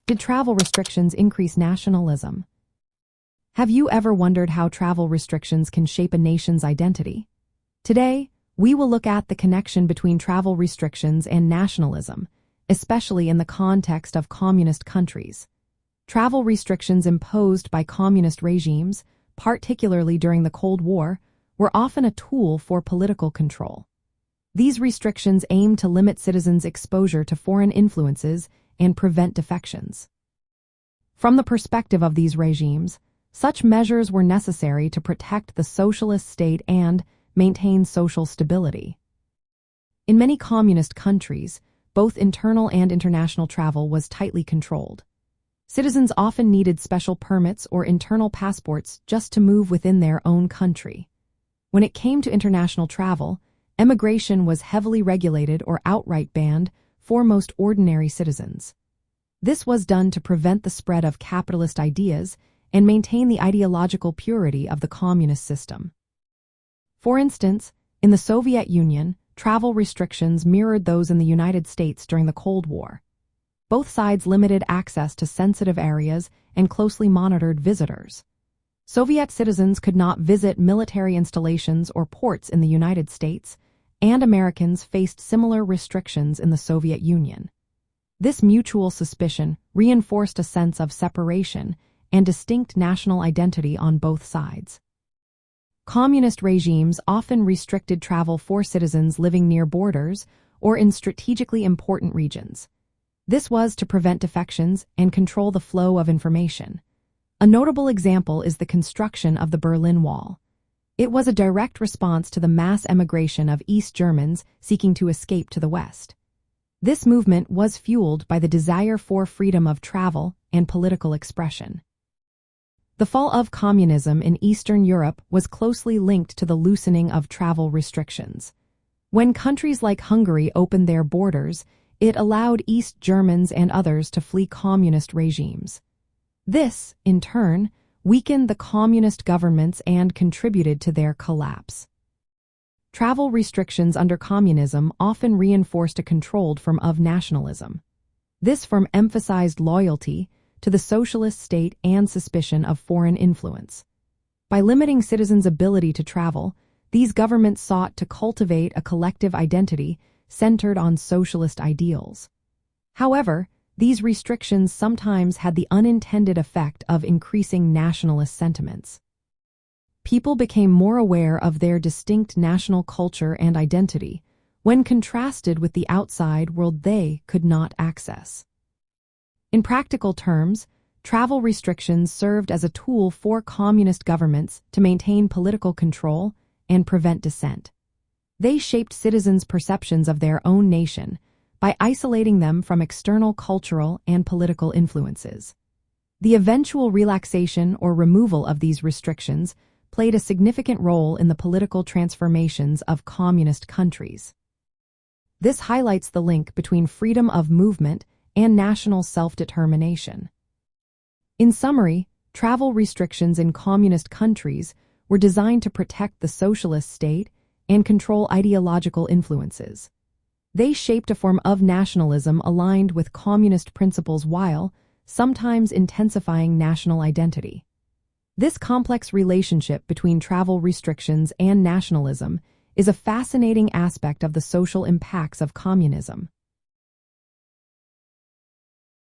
Did travel restrictions increase nationalism? Have you ever wondered how travel restrictions can shape a nation's identity? Today, we will look at the connection between travel restrictions and nationalism, especially in the context of communist countries. Travel restrictions imposed by communist regimes, particularly during the Cold War, were often a tool for political control. These restrictions aim to limit citizens' exposure to foreign influences and prevent defections. From the perspective of these regimes, such measures were necessary to protect the socialist state and maintain social stability. In many communist countries, both internal and international travel was tightly controlled. Citizens often needed special permits or internal passports just to move within their own country. When it came to international travel, emigration was heavily regulated or outright banned for most ordinary citizens. This was done to prevent the spread of capitalist ideas and maintain the ideological purity of the communist system. For instance, in the Soviet Union, travel restrictions mirrored those in the United States during the Cold War. Both sides limited access to sensitive areas and closely monitored visitors. Soviet citizens could not visit military installations or ports in the United States, and Americans faced similar restrictions in the Soviet Union. This mutual suspicion reinforced a sense of separation and distinct national identity on both sides. Communist regimes often restricted travel for citizens living near borders or in strategically important regions. This was to prevent defections and control the flow of information. A notable example is the construction of the Berlin Wall. It was a direct response to the mass emigration of East Germans seeking to escape to the West. This movement was fueled by the desire for freedom of travel and political expression. The fall of communism in Eastern Europe was closely linked to the loosening of travel restrictions. When countries like Hungary opened their borders, it allowed East Germans and others to flee communist regimes. This, in turn, weakened the communist governments and contributed to their collapse. Travel restrictions under communism often reinforced a controlled form of nationalism. This form emphasized loyalty to the socialist state and suspicion of foreign influence. By limiting citizens' ability to travel, these governments sought to cultivate a collective identity centered on socialist ideals. However, these restrictions sometimes had the unintended effect of increasing nationalist sentiments. People became more aware of their distinct national culture and identity when contrasted with the outside world they could not access. In practical terms, travel restrictions served as a tool for communist governments to maintain political control and prevent dissent. They shaped citizens' perceptions of their own nation by isolating them from external cultural and political influences. The eventual relaxation or removal of these restrictions played a significant role in the political transformations of communist countries. This highlights the link between freedom of movement and national self-determination. In summary, travel restrictions in communist countries were designed to protect the socialist state and control ideological influences. They shaped a form of nationalism aligned with communist principles while sometimes intensifying national identity. This complex relationship between travel restrictions and nationalism is a fascinating aspect of the social impacts of communism.